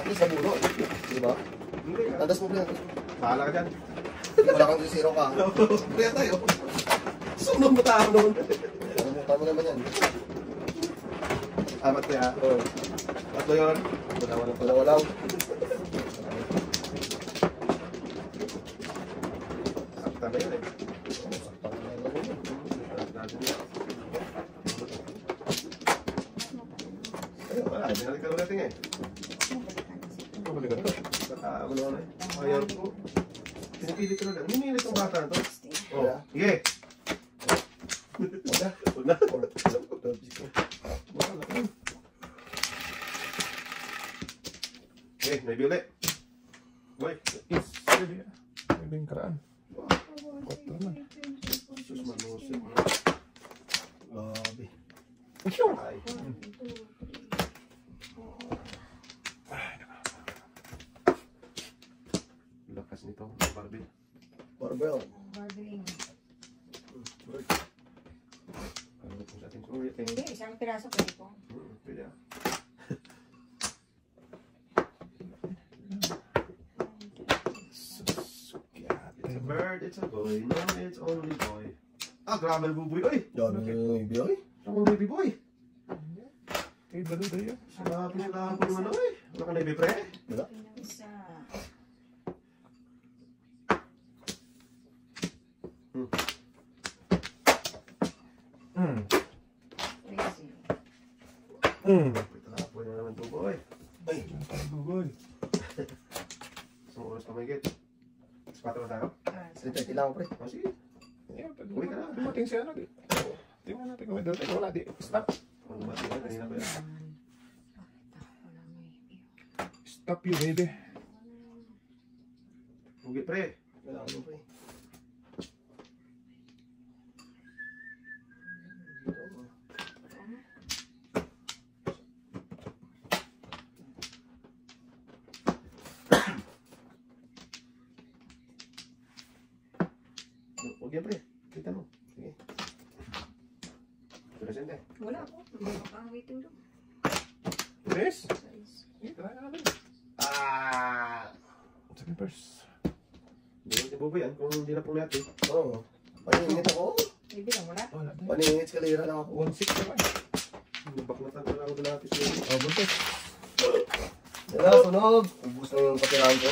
At least nabuno. Di ba? Tandas mo yan. Bahala ka dyan. Wala kang 0 ka. Kaya tayo. Sunod mo tayo noon. Namuta mo naman yan. Amat kaya. Tatlo yun. Wala-wala. Sakta na yun eh. Ayun, wala. Binalik ka ulit eh. Balik ka ito. Wala na eh. Ayaw ko. Pinipilit ko na lang. Nimilit ang bata na ito. Oh, sige. Huwag na. Okay, may bili. Boy. Is, pwede yung karaan. 4 na. Sus, manusip. Grabe. Ay. Lakas nito, Barbie. Barbell. Barbeling. Ano po sa ating sulit eh. Hindi, isang piraso pwede po. Pwede ah. It's a bird, it's a boy. No, it's only boy. Ah, grabe ang buboy. Oy! Yan yung ibiyoy. Ang baby boy. Eh, dalo tayo. Sinabi sila ako naman oy. Wala ka na ibipre? Wala. Isa. Crazy. Pagkakapo na naman ito boy. Ay. Google. Isang oras pa may get. Sapato na tayo? Sentay lang pre. Oh, sige. Uwi ka na. Dumating si ano di. Tingnan natin kung may dalo tayo. Wala di. Stop. Kung dumating ka, kanina pa yan. Stop you, baby. Uwi pre. Wala ko pre. Huwag yan pre. Kita mo. Sige. Presente. Wala po. Hindi ko pang waiting room. Yes? Size. Eh, tara ka namin. Ah! Second purse. Hindi mo bubo yan kung hindi na po natin. Oo. Paningit ako. Hindi lang wala. Wala tayo. Paningit kalira lang ako. 1.6 naman. Nabaklatan ko lang ako natin. Oh, buntis. Yan na, sunog. Ubus na yung kapirahan ko.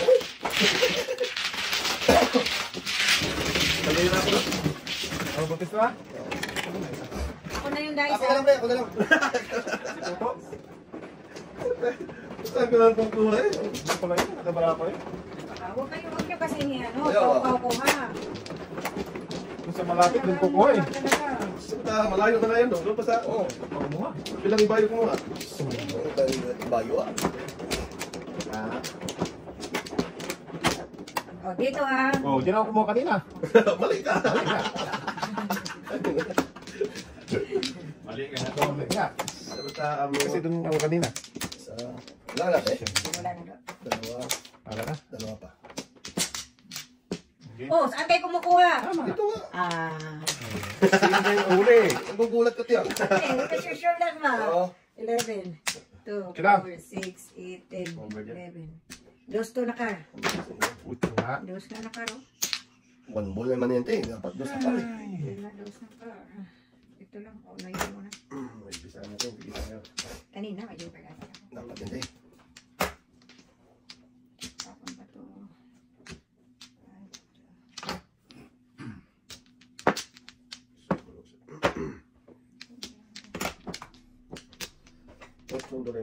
Kalira ko na. Oh, buntis na. Ako na yung dice. Ako na lang pre, ako na lang. Saan ka lang itong kulay? Hindi pala yun. Nakabala ko yun. Huwag niyo kasi niya, ano, Ayaw, kuha. Kung sa malapit, doon kukuha eh. Malayo na nga yan, no? Doon pa sa... Oo. Ako mo nga. Bilang ibayo ko nga. Bayo ah. O, dito ah. Oh, di na ako kumuha kanina. Mali ka! Mali ka na to. Mali ka. Basta, Kasi doon ako kanina. Sa... Wala na pre. Wala na doon. Dalawa. Wala na. Dalawa pa. Oh, saan kayo kumukuha? Dito nga. Sino na yung uli? Nagugulat ko tiyan. Okay, because you're sure lang na. Oo. 11, 2, Kailan? 4, 6, 8, 10, 11. Dos to na ka. Puto nga. Dos na na ka, ro. One ball naman yan te. Dapat dos na pare. Dos na ka. Ito lang. O, naiyan mo na. May bisa natin, bisa natin. Kanina, medyo pagkasa. Dapat yan te. Tapon pa to.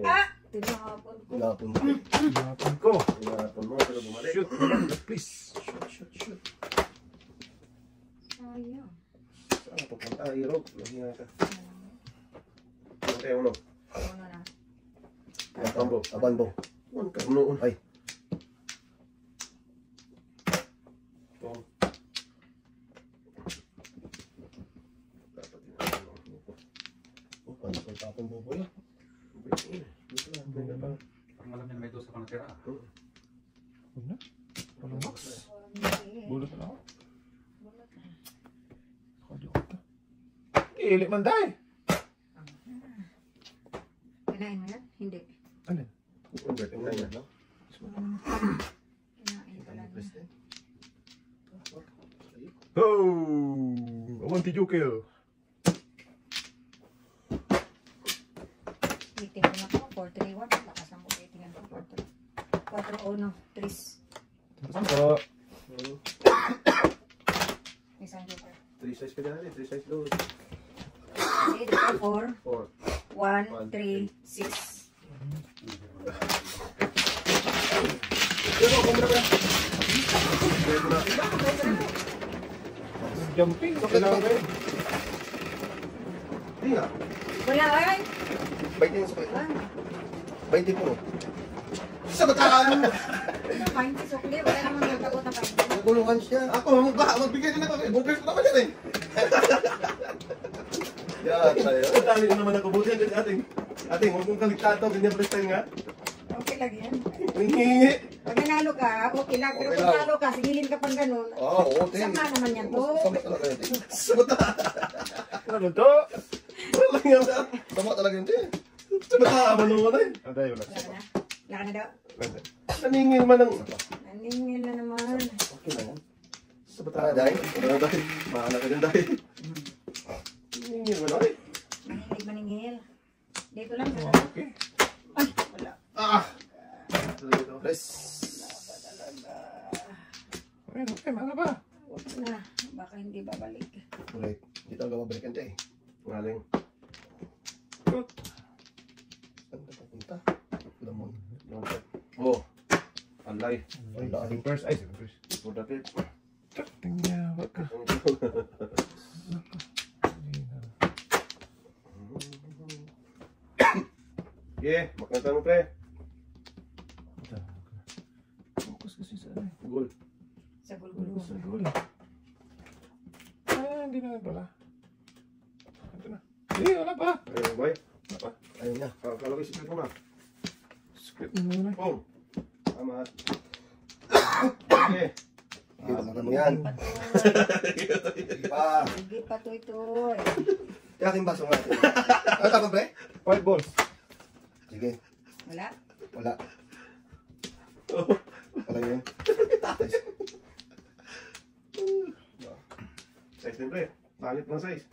Ah! Tinapon ko. Lapon mo. Hinapon ko. Tinapon mo, pero bumalik. Shoot. Please. Shoot. Sayang. Saan ka pupunta? Hero. Nahiya ka. Ano tayo, uno? Ano na? Tambo. Abanbo. Uno ka, uno. Ay. Ito. Dapat din ako. Oh, paano ko tapon mo po yan? Dito lang. May na pa. Parang alam niya na may dosa ka natira. Huwag na. Walang box. Bulot na ako. Kadi ko ito. Ili man dahil. Kailangan mo yan? Hindi. Alin? Ang gating na yan. Kinain pala niya. Oh! Awanti Joker. Meeting ko na po, 431. Lakas ng meeting ko, 4-1, 3. Saan po? Isang joker. 3 size ka dyan, 3 size doon. Okay, dito 4, 4. 1, 3, 6. Pero kung muna ba? Pwede na. Jumping. Okay lang kayo. Hindi nga. Wala, ay! 20 yung sakit. Ah, 20 po. Sa bataan! ito, 20 sukli. Wala naman nagtagot na 20. Nagulungan siya. Ako, magbigay din ako. Bugers ko naman yan eh. Yan, tayo. Ang dami ko naman nakubuti. Ating, huwag mong kaligtado. Ganyan pa rin nga. Okay lang yan. Hingi. Pag nanalo ka, okay lang. Pero Okay kung lang. nanalo ka, sigilin ka pang ganun. Oo, okay. Sama naman yan to. Sama talaga yun. Sama Ano to? talaga yun. Sama talaga yun. Sama mo na yun. Ano tayo? Wala ka na? Wala ka na daw? Naningil man ng... Naningil na naman. Okay na yan. Sa bataan. Dahil. Mahala ka dyan dahil. Naningil man ay. Maningil. Dito lang. Okay. Ay, wala. Ah! Press. Okay, mga ba? Huwag na. Baka hindi babalik. Correct. Dito ang gawabalikan tayo. Ngaling. Good. Saan ka papunta? Lamon. Oh. Alay. Second first. Ay, second first. For the pit. Tingnan, wag ka. Yeah, makanta mo pre. Focus kasi sa ano. Goal. Sa gulgulo. Sa goal. Ah, hindi na pala. Ito na. Hindi, wala pa. Ayun, boy. Wala pa. Ayun na. Kalagay si Pito na. Script na muna. Boom. Tama. Okay. Tama mo yan. Pa. Hindi pa to ito. Yaking baso nga. Ano tama pre? 5 balls. Sige. Wala. Wala. Wala yun. Size din pre. Palit ng size.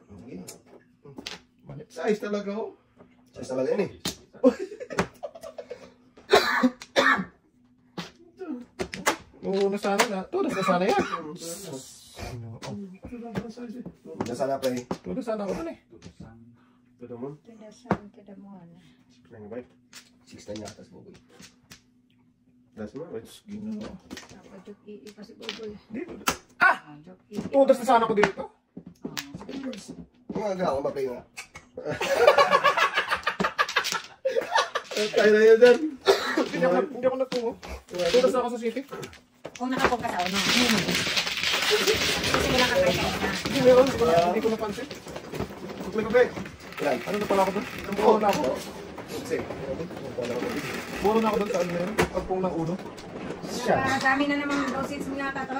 Okay. Malit. Size talaga oh. Size talaga yun eh. Oo, nasana na. Tudas na sana yan. Nasana pre. Tudas sana ako dun eh. Ito mo. Tudasan, tudamon. Nangin ba? 6 na yata sa buboy. Das mo, wait. Ginoo. Napadjok ii pa si Boboy. Dito. Jok ii. Tudas na sana ako dito. Mga gawa ba kayo nga? Tayo na yun dyan. Hindi ako natungo. Tudas na ako sa city. Kung nakapong ka sa uno. Kasi wala ka kayo na. Hindi meron. Hindi ko napansin. Tukli ko pre. Yan. Ano na pala ako dun? Puro na ako. Kasi. Puro na ako dun sa ano na yun. Pagpong ng uno. Dami na naman dosage nila ka to.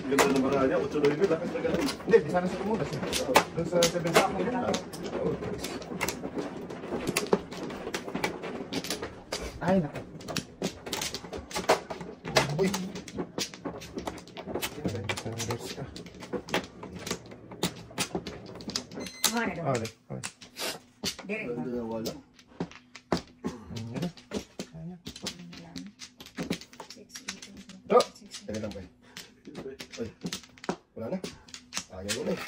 Ganda na mga niya. 8-9 lakas na ganun. Hindi, di sana sa tumudas eh. Doon sa 7 sa ako yun. Ay, naku. Uy. Mga na daw. Okay, okay. Direct ba? Ganda na wala. Ayan na. Ayan. 6, 8, Oh! Teka lang pre. Uy. Wala na. Ayaw mo na eh.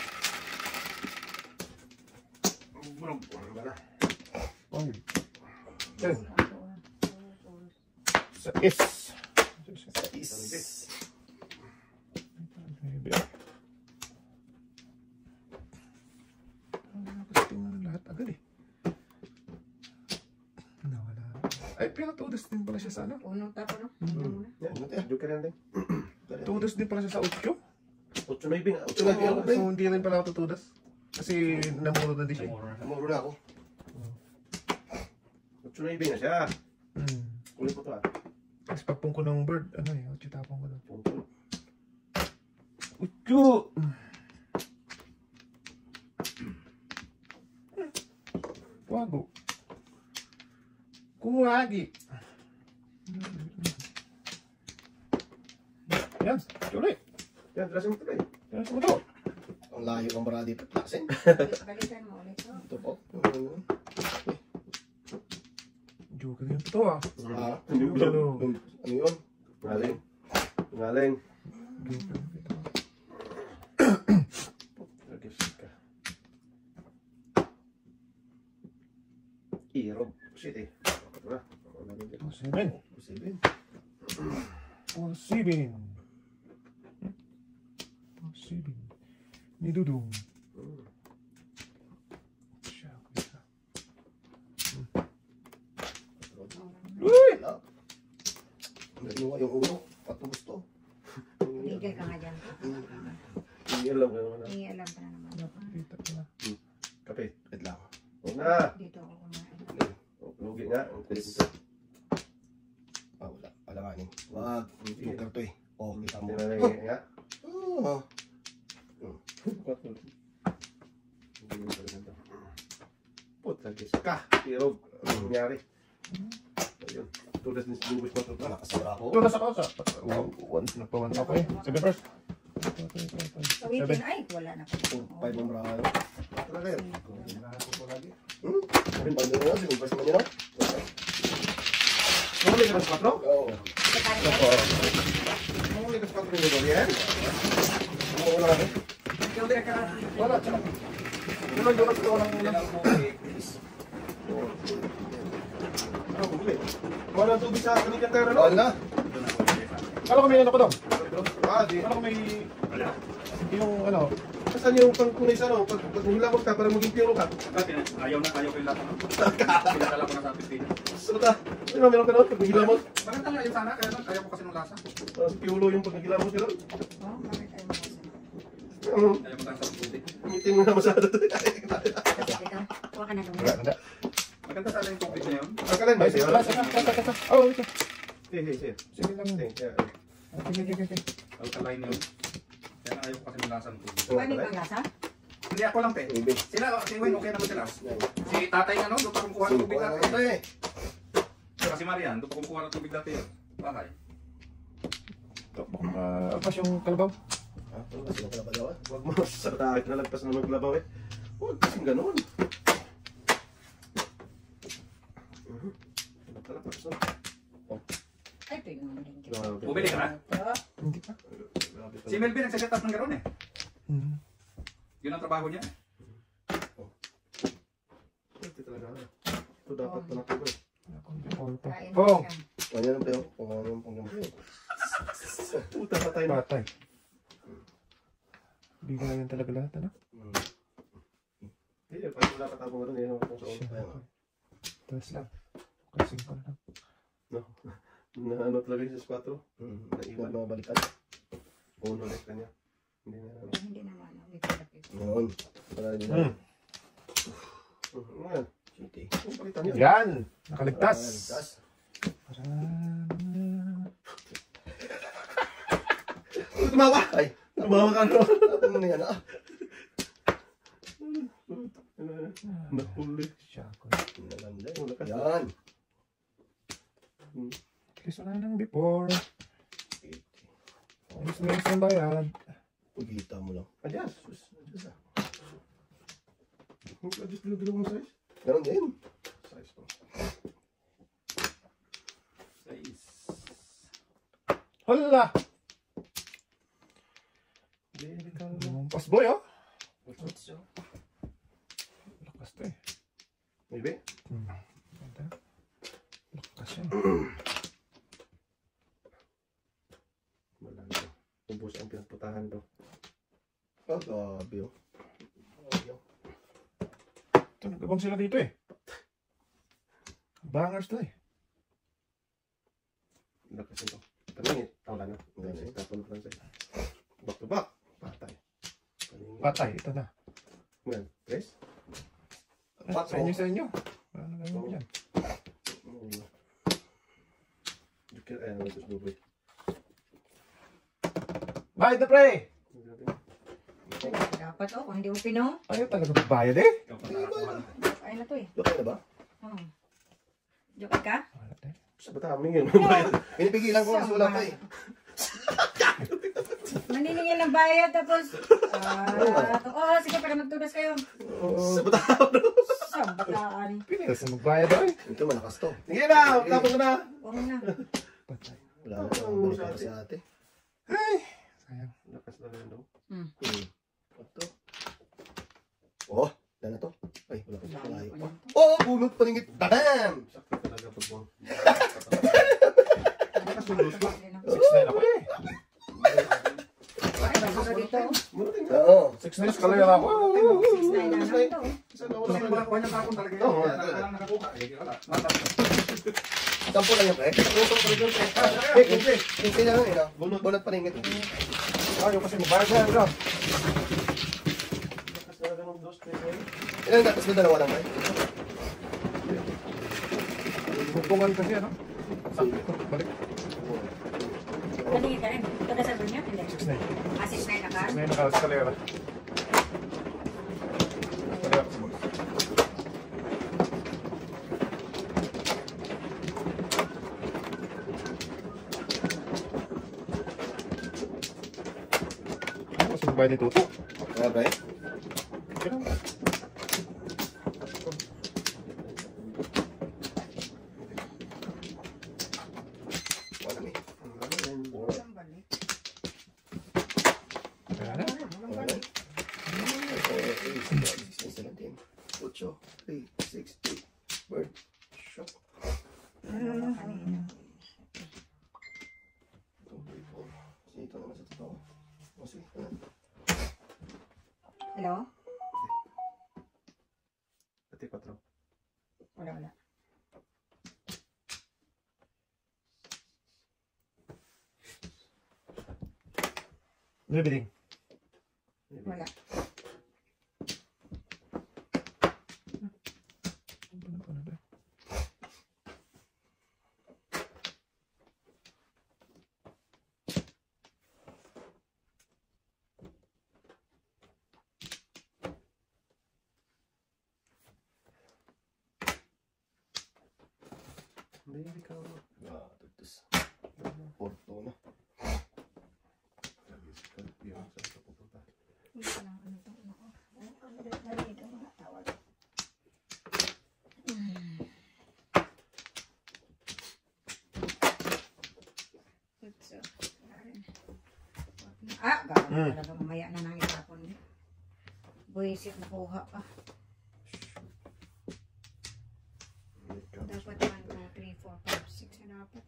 Wala na. Ay. Ten. Sa is. Is. Lahat agad eh. Nawala. Ay, pinatudas din pala siya sa ano? Unong tapo, no? Yan, ano tayo? Joke lang din. Tudas din pala siya sa 8. 8-9 nga. 8-9 ako pre. So, hindi rin pala ako tutudas. Kasi namuro na din siya. Muro na ako. 8-9 na siya. Kulit po ito ah. Tapos pagpong ko ng bird, ano eh, 8 tapong ko doon. Pungkol. 8! Bago. Kumagi. Yan, tuloy. Yan, trasin mo tuloy. Yan, mo to. Ang layo ng bara dito. Lasin. Balikan mo ulit. Oh. Ito po. Joker yung to ah. Ah, Ano? ano yun? Galing. Galing. Joker yung to. Nag-shift ka. Irog. Shit eh. Ito na. Ako na rin dito. 7. Posible. 7. 7. Ni Dudong. Siya, kuya. Uy! Naluwa yung ulo. Patubos to. Tumigil ka nga dyan. Hindi alam ko yung ano. Hindi alam ka na naman. Nakakita ko na. Kape. Wait lang. Huwag na. Dito ako kumain. Lugi nga. Ang kulit nito. Ah, wala. Alanganin. Wag. Joker to eh. Oh, kita mo. Hindi na lang nga. Oh. Puta, guys. Ka. Irog. Ano nangyari? Ayun. Tulas ni Lubos na ito. Nakasira ako. Ito, nasa kausa. Nagpawan ako eh. 7 first. Sawitin, ay, wala na po. 5 ang brahalo. Talaga yun. Paano na yun? Sinupas naman yun. Nahuli ka ng 4? Oo. Nahuli ka sa 4 minuto yan? Wala na. Wala. Tsaka. Wala yung oras ko walang ulang. Ano, bumili? Wala ang tubig sa kanilang tera, no? Wala na. Kala ko may ano ko daw. Ah, di. Kala ko may... Yung ano... Saan yung pagkunay sa ano? Pag nilamot ka para maging piyoro ka? Ayaw ko yung lahat. Pinakala ko na sa atin. Saan ka? Ano, meron ka noon? Pag nilamot? Maganda nga yun sana, kaya lang ayaw ko kasi ng lasa. Piyolo yung pag nilamot ka noon? Oh, bakit tayo makasama? Ayaw Ayaw mo tayo sa puti. Meeting mo na masyado. Ikaw, kuha ka na doon. Wala. Maganda sana yung tubig na yun. Akalan ba Ay, sa'yo? saka. Oh, ito. Sige. Sige lang. Sige. Okay. Alkaline yun. Kaya ayaw ko kasi ng lasa ng tubig. Paano yung panglasa? Hindi ako lang, te. Sila, si Wayne, okay naman sila. Si tatay nga, no? Doon pa kumukuha ng tubig dati. Saka si Marian, doon pa kumukuha ng tubig dati yun. Bakay. Ito, baka alpas yung kalabaw. Huwag mo sa tayo nalagpas na maglabaw eh. Huwag kasing ganun. Talapas na. Ay, ito yung lingkit. Bumili ka na? Hindi pa. Si Melvin nagsaset up ng gano'n eh. Hmm. Yun ang trabaho niya. Ito talaga. Ito dapat pa natin. Kain mo Pong! siya. Ano yung pero? Kung ano yung pangyampay. Puta patay na. Patay. Bigayan talaga lahat, ano? Hindi, parang wala pa tapong gano'n eh. Kung saan. Tapos lang. Kasing ko lang. Na ano talaga yung sa 4. Naiwan mga balikan. Uno ulit kanya. Hindi na ano. Hindi naman. Hindi ko lapit. Noon. Para din na. Ngayon. City. Yung palitan yun. Yan! Nakaligtas! Ligtas. Tumawa! Ay. Tumawa ka no? Ano na yan ah? Nahuli. Shako. Naganda eh. Yan. At least wala nang before. Ayos na yung bayan. Pagkita mo lang. Adjust. Adjust ah. Adjust bilo-bilo mong size. Ganon din. Size to. Size. Hala! Delikado. Lumampas boy, oh! Lakas to eh. Maybe? Ganda. Lakas yan. Malayo. Ubus ang pinagputahan to. Ah, grabe oh. Ito, nagabang sila dito eh. Bangers to eh. Lakas ito. Paningit. Wala na. Tapon ko lang sa'yo. Back to back. Patay. Paningit. Patay, ito na. Ngayon. Tres? Sa inyo. Wala na gawin mo dyan. Ayan, ito sa buboy. Bye, the prey! Dapat oh, kung hindi mo pino. Ayaw talaga magbayad eh. Ay na to eh. Lokay na ba? Oo. Joke ka? Wala eh. Sa bataming yun. Pinipigilan ko kasi wala pa eh. Maniningil ng bayad tapos sige para magtudas kayo. Sa bataming. Sa bataan. Pinilas na magbayad eh. Ito malakas to. Sige na, tapos na. Huwag mo na. Patay. Wala na akong balik sa ate. Ay, sayang. Lakas na rin daw. Ito. Oh, wala na to. Ay, wala pa malayo pa. Oh, bunot paningit. Tadam! Sakto talaga pag mo. 6-9 ako eh. Ay, bago dito. Oo. 6-9 kalaya na ako. 6-9 na lang to. Isa na wala Wala ko niyang tapon talaga yun. Oo, Walang nakakuha. Wala. Sampo lang yung pre. Kinsi na lang eh. Bunot paningit. Ayaw kasi magbayad na lang. Lakas talaga ng dos. Ilan na? Tapos na dalawa lang pre. Bugtungan kasi ano. Balik. Kaningin ka rin. Taga sa niya? Hindi. 6-9. 6-9 na ka? 6-9 na kalas kalaya na. Kalaya ako sa mga. Ano kasi magbayad ni Tuto? Kaya pre? Okay lang. Wala eh. Walang balik. Kaya na. Walang balik. 17, 8, 3, 6, 8. Bird. Shot. Kanina. 2, 3, 4. Kasi ito naman sa totoo. Kasi, Hello? Pati patro. Wala. Bibiling. Wala. Hindi, ikaw. tagtas. Porto na. Hindi ko lang ano to. Dali ka mga tawag. Gano'n talaga mamaya na nang itapon. Buisit na kuha pa. Dapat 1, 2, 3, 4, 5, 6 na dapat.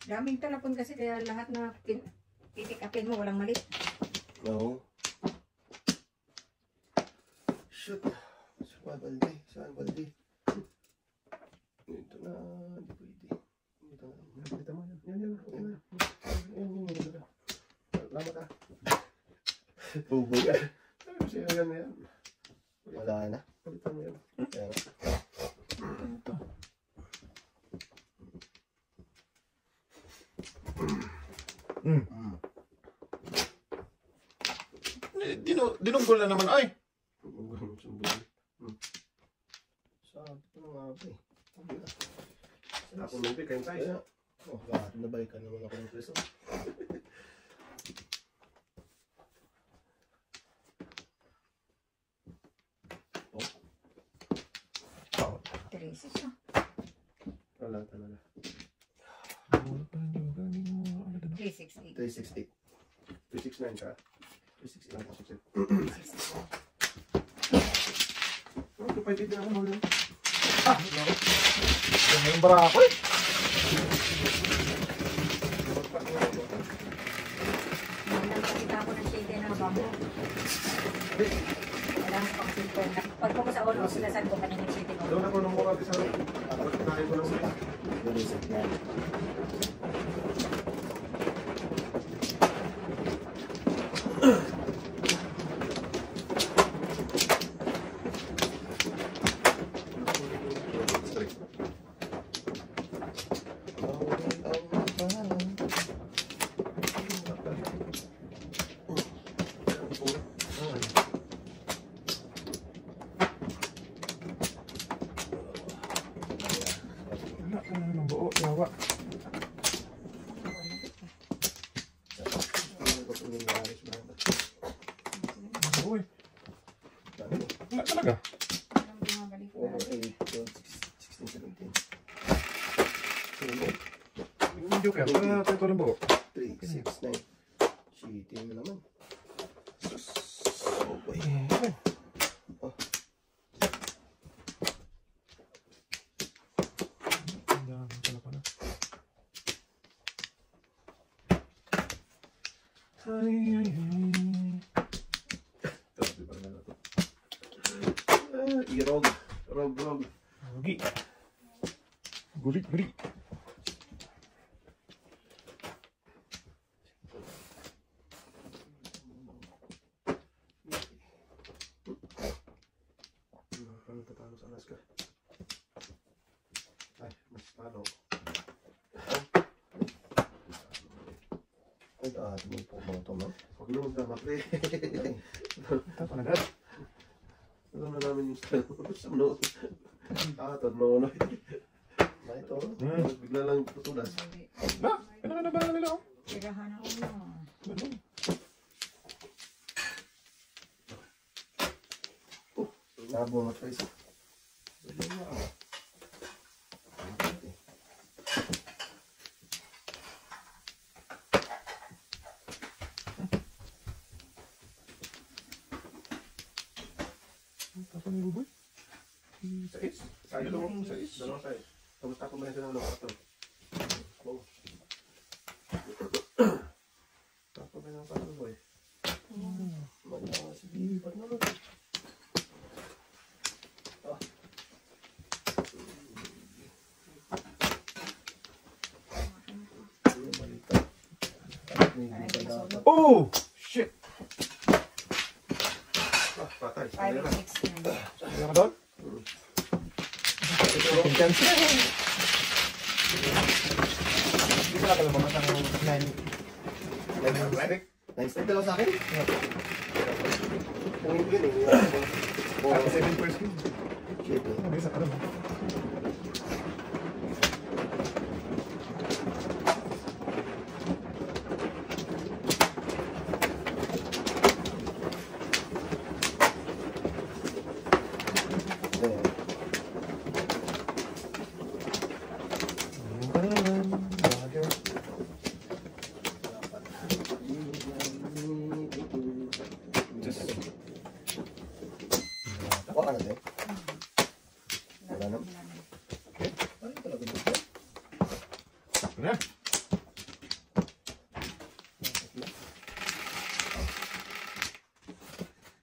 Daming talapon kasi kaya lahat na pitik-apin mo walang mali. No. Shoot. Saan balde? Saan balde? Ito na. Hindi pwede. Ito na. Kita mo yan. Yan. Lama ka. Bubo ka. Siya yan yan. Wala na. Palitan mo yan. Kaya, Ito. Dinunggol na naman ay. sabi ko nga ba eh. Sila ako nung kayong tayo. Oh, bakit nabalikan naman ako ng preso? Wala talaga. 368. 368. 369 ka? 368. 369. Ito pa yung na ako huli. Yan yung bara ako eh. Walang pakita ko ng shade na bambo. Walang pang silver na. Pag ko sa ulo, sinasan ko kanina yung shade mo. Doon ako nung mukha sa pagkakain ko lang sila. Reset yan. Ito rin po. 3, 6, 9. Cheating mo naman. Oh boy. Oh. Irog. Rog. Rugi. Guri. Paano tatalo sa Alaska? Ay, mas talo. Ay, may po mga to, man. Huwag na magdama, pre. Tapos na agad. Alam na namin yung style. Samno. Torno. Ba ito? Bigla lang tutulas. Ba? Ano ka na ba nila ako? Tirahan ako na. Ganun. Nabungot pa isa. Tapos na buboy. Sais? Sayo lang sa is. Dalawang sais. Tapos tapos mo na siya ng lokato. Tapos mo na ng pato, boy. Sige, ba't naman? Oh! Shit! Patay. 5 and 6 na. Ano ka doon? Intense. Hindi ko lang alam mga tanong 9. Nice na dalawa sa akin? Kung hindi yun eh. Tapos 7 first game. Shit eh. Ano isa ka naman? Ako ka na din. Wala na. Ay, talaga dito. Sakto na.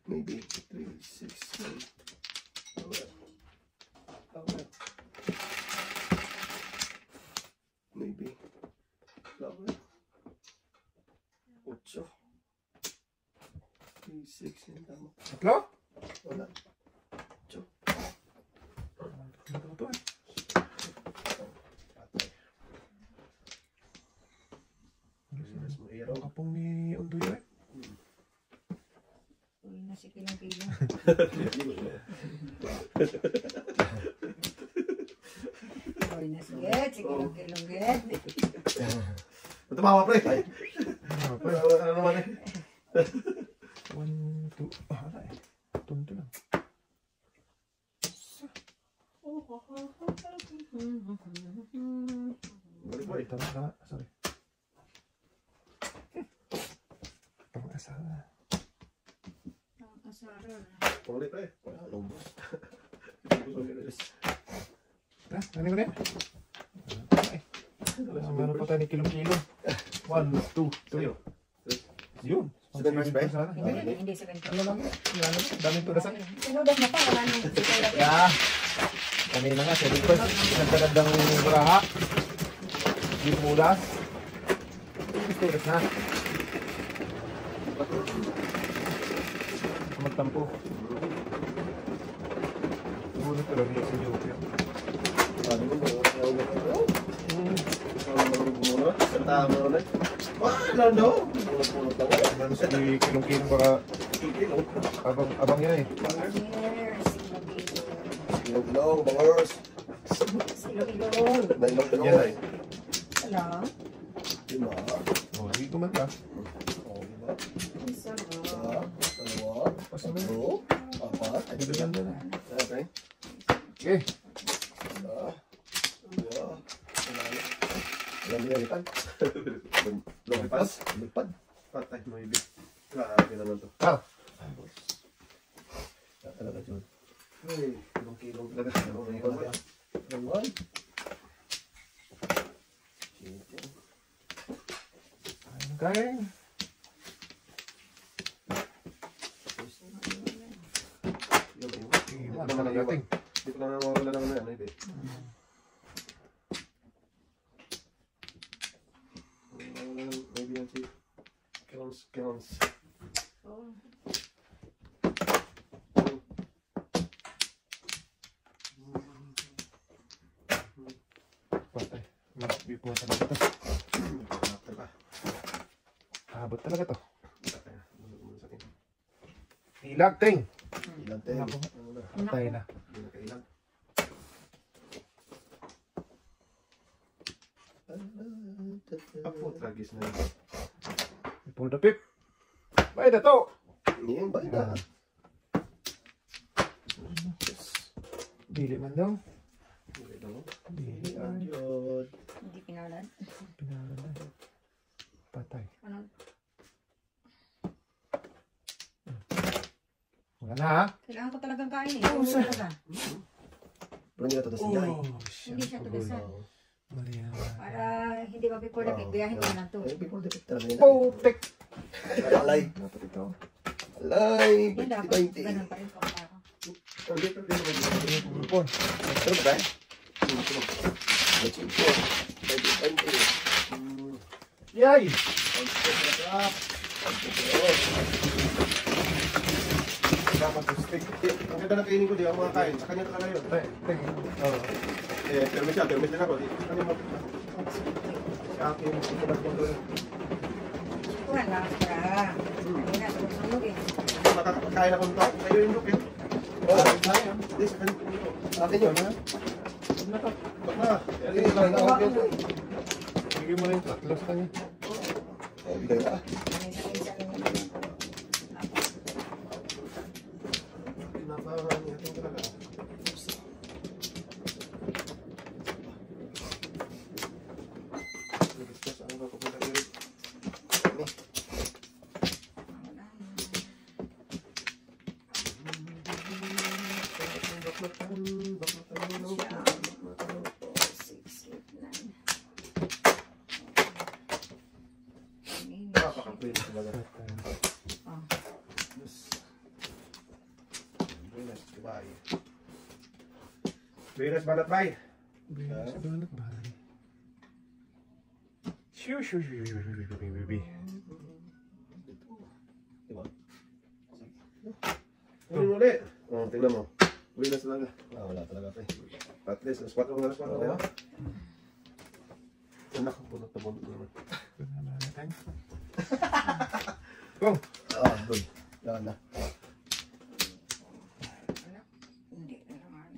Maybe 3, 6, 9. Maybe. Flower. 8. 3, 6, yan tama. Tatlo? Wala. Ano to eh? Patay. Linis mo Ang iraw. kapong ni Undoy eh. Uy, na si kilong-kilo. Uy, na si Get. Si kilong-kilong Get. Tumawa, pre. Ay, Ano pa? ano naman eh. 1, 2. Ah, wala eh. Tunto lang. Balik, boy. Tama. Sorry. Pang-asala. Ang asaran. Ulit, pre. Wala, lubos. Ha? Ano ko na yan? Ay. Meron pa tayo ni kilong-kilo. 1, 2, 3. Yun. Seven first, pre? Hindi 7. Ano lang? Wala naman. Daming tudasan. Sinudas mo pa. Wala nang sitay. Yeah. Kanina nga, 7 first. Nagkagandang baraha. Hindi mulas. Tudas na. Magtampo. Sumunod ko lang sa Joker. Sabi mo, Santa mo ulit. Ano, no? punot-punot lang. Ano sa kilong-kilong baka abang yan eh. Ilog-ilog, bangers. Silong-ilong. Nailog-ilog. Yan ay. Wala. Diba? Oh, hindi kumanta. Oh, diba? Isa ba? Isa, dalawa, Paso na. tatlo, apat. Ay, Hindi yan na. Okay. Okay. Isa, dalawa, wala na. Walang binalikan. Pas. Lipad. Patay, may bit. Grabe naman to. Ah. Talaga yun. Ay, kilong talaga. Ano may kamay? Naman. Okay. Iwan na nagating. Hindi ko lang nawawala naman na yan. Maybe. Maybe yan si Kilons. Oh. Patay. Mag-bipon talaga to. After ba? Abot talaga to. Patay na. Sa akin. Ilag, ting. Ilan tayo. Ako, Ano na? patay na. Hindi na kailan. Apo, tragis na yun. Pull the pip. Bay na to. Yan ba na? Dili man daw. Hindi daw. Dili ay. Yun. Hindi pinalan. Pinalan na. Patay. Ano? Wala na ha? Kailangan ko talagang kain eh. Oh, sir. Talaga. Pero hindi na ito siya. Hindi siya tugasan. Mali na. Para hindi ba before na bibiyahin ko lang to. Eh, before the picture na yun. Putik. Alay. Dapat ito. Alay. Yan dapat. 20. Ganun pa rin kung para. Pulpon. Ito ba? Ito. 20. Yay! Dapat to stick. Ang ganda na kainin ko, di ako makakain. Sa kanya talaga yun. Ting. Oo. Eh, permit siya, permit din ako. Ano mo? Sa akin, sulat mo doon. Kuha lang ka. Hindi na tulog eh. Makakakain ako nito. Kayo yung look eh. Oh, Sayang. This, ano ito? akin yun, ha? Bak na. Sige, lang na ako. Bigyan mo na yung tatlo sa kanya. Eh, bigay na. Pinaparang ito talaga. Discuss ano ba pupunta dito? Napaka-pwede talaga. Yes. Buenas, bye. Buenas, banat, bye. Sa balat ba? Shoo, shoo, shoo, shoo, shoo, shoo, baby. Diba? Tingnan mo ulit. Oh, tingnan mo. Buenas talaga. Ah, wala talaga pa eh. At least, alas 4 na, di ba? Anak, bunot na bunot naman. Go! Ah, good. Yan na. Hindi naman.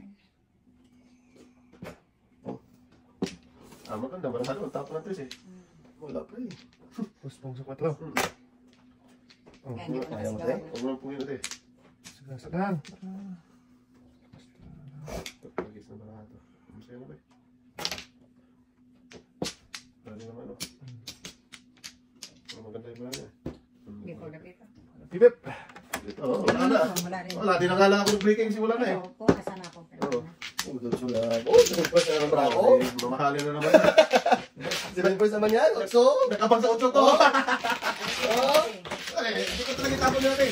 Ah, maganda. Marasado. Ang tapo ng tres eh. Wala pa eh. Puspong sa 4. Oh, Kaya hindi ko Ayaw mo, nakasigawan. te? Huwag mo lang pungin natin. sagasagahan. Pagkagis na barato. Masaya mo ba eh? Pwede naman o. Maganda yung bala niya. Before the paper. Pipip! Ito, wala na. Wala rin. Wala, di nakala ako ng-breaking simula na eh. Oo, kung asan ako. Oo. Sulat. Oh, sinipers na naman ako. Mamahalin na naman. Sinipers naman yan. So, Nakabang sa 8 to. oh. Ay, hindi ko talaga tapon natin.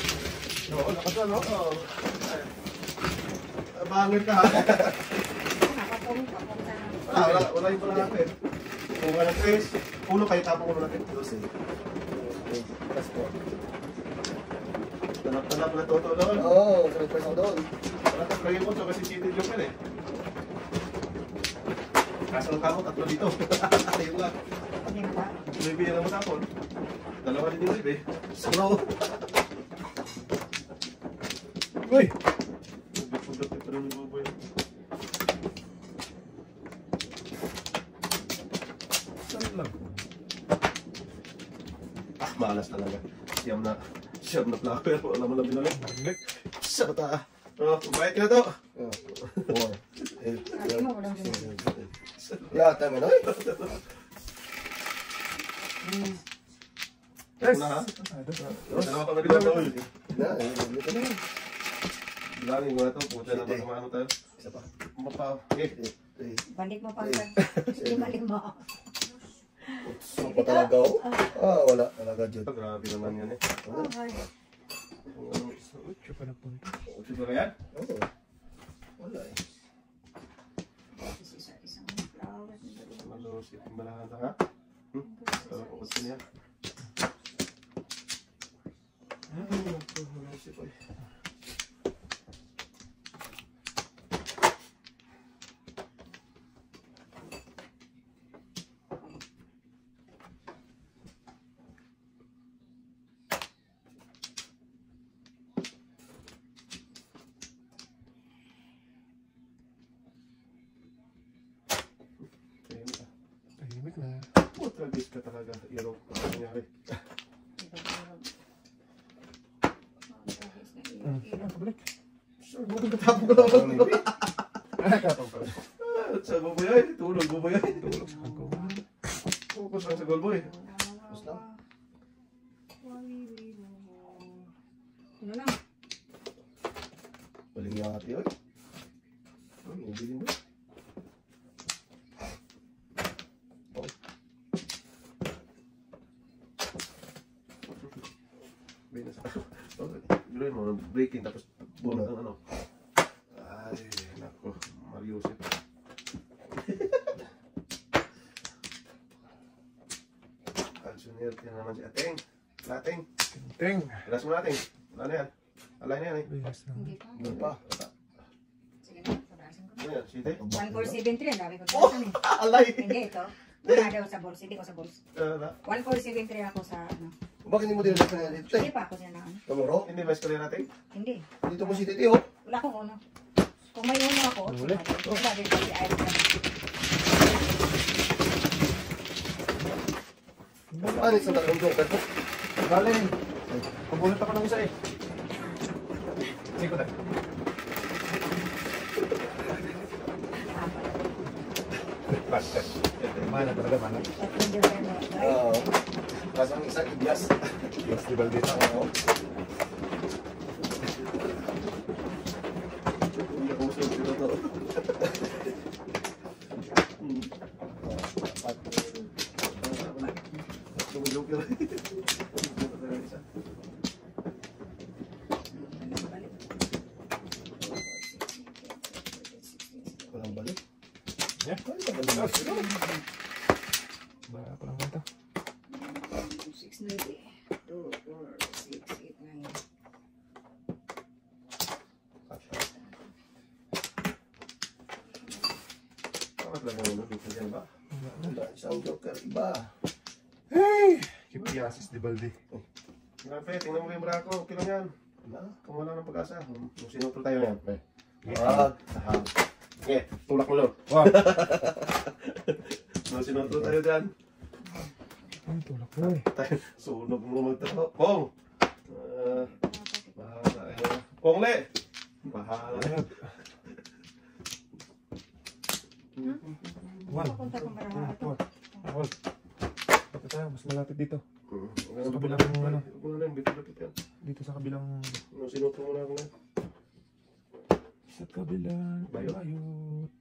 Oo, nakasal, no? Oo. Bangit ka ha. Nakapulong ka kung saan. Wala yung pala natin. Kung wala ng tres, uno kayo tapon uno natin. 12. Plus 4. Tanap-tanap na toto doon. Oo, sinipers ako doon. Wala ka play mo, so kasi cheated yung kan eh. Kaso ng kamo, 3 dito. Ayun lang. Hindi ba? Maybe yan ang matapon. 2 din yung live eh. Scroll. Uy! Nagpupundot pa rin yung buboy. Saan lang? Ah, malas talaga. Siyam na flower. Wala mo lang binalik. Balik. Sa bata. Oh, bayad ka na to. 4. 8. Sabi mo, walang ganun. Yeah, tama na. Yes! Na, ha? Dalawa pa Na, nagdalawa. ito na yun. Bilangin mo na ito. Puta na Sige. ano tayo. Isa pa. Mapa. Eh. Balik mo pang lima. So pa talaga oh. Wala talaga dyan. Grabe naman yan eh. Okay. Ocho pa nagpunta. Siguro yan? Oo. Wala eh. Isang flower. Malaro si Timbalahan ha? Pero kukot ko niya. Naisip ko eh. Tahimik na. Tragis ka talaga. Iro. Ano nangyari? Kabalik. Sure, bukod katapong ko naman. Katong pala. Sa buboy. Tulog buboy. Tulog sa kagawin. Focus lang sa goalboy. Tapos lang. Ano lang? Baling yung ate oy. Ibilin mo. Gawin mo, breaking tapos bunot ang ano. Ay, nako. Mariusip. Kalsunir, yan naman si Ateng. Ateng. Ting. Ilas mo natin. Wala na yan. Alay na yan eh. Bilis lang. Hindi pa. Doon pa. Sige na, pabarasin ko. Ano yan? Site? 1473, ang dami ko dyan eh. Alay! Hindi, ito. Wala daw sa balls, hindi ko sa balls. 1473 ako sa ano. Bakit hindi mo dinala na dito Hindi eh? pa ako siya na ano. Kamuro? Hindi ba istorya natin? Hindi. Dito mo si Titi oh. Wala akong uno. Kung may uno ako, Wala. wala din kasi ayaw ko. Ano isang tatlong joker po? Galing. Pabunot ako ng isa eh. Sige ko na. Basta. Mana talaga, mana. Tatlong joker mo. Oo. Tapos ang isang ibyas. Yes, di ba dito? Oo. Hindi ako gusto dito to. Joker. Walang balik. Yeah. Ay, balik. Bara pa lang ito. 6, 9, 2, 4, 6, 8, 9. Bakit lang yung dito dyan ba? Wala, isang joker iba. Hey! Kipiasis di balde. Grabe, tingnan mo yung brako. Okay lang yan. Wala. Kung wala ng pag-asa. Nung sinutol tayo yan. Wag. Okay, tulak mo lang. Wow! Nung sinutol tayo dyan. Ang tulak mo eh. Tayo, sunog mo magtrabaho. Pong! Bahala eh. Pong le! Bahala. One. Papunta kong baraha ito. Hold. Tapos tayo, mas malapit dito. Sa kabilang ano? Huwag mo na lang, bito-bito yan. Dito sa kabilang... Nung sinutol mo na ako na. Sa kabilang... Bayot. Bayot.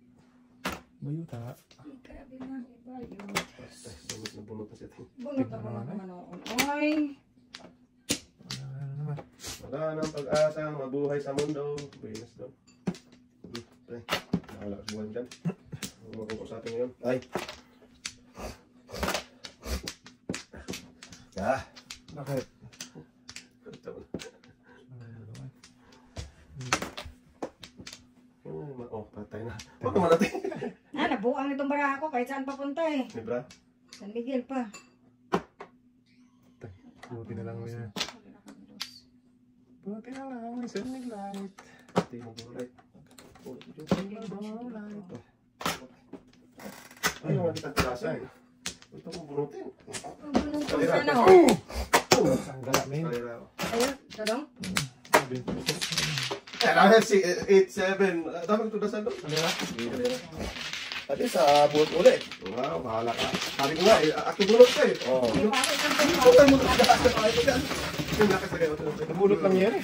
Bayota. Grabe na, iba yun. Bunot na bunot na siya. Bunot ako ng manoon. Ay! Ano naman? Wala nang pag-asa, mabuhay sa mundo. Venus daw. Pre, nakala sa buwan dyan. Huwag makukusapin ngayon. Ay. Ah. Bakit? Oh, patay na. Huwag naman natin. Nabuang itong baraha ko kahit saan papunta eh. Libra? San Miguel pa. Buti na lang yan. Buti na lang, may sunny light. Pati mo gulay. Ay, yung makita klasa eh. Ito kong bunutin. Bunot ko sana ako. Ang gala na yun. Kalera ako. Ayun, tadong. Kailangan si 8-7. Dami ko tudasan doon. Kalera? Kalera. At least, buhat ulit. Wow, bahala ka. Sabi ko nga, ako bunot ka eh. Oo. Bakit ang Huwag mo na kagaas na tayo ko dyan. Yung lakas na kayo. Nabulot lang yan eh.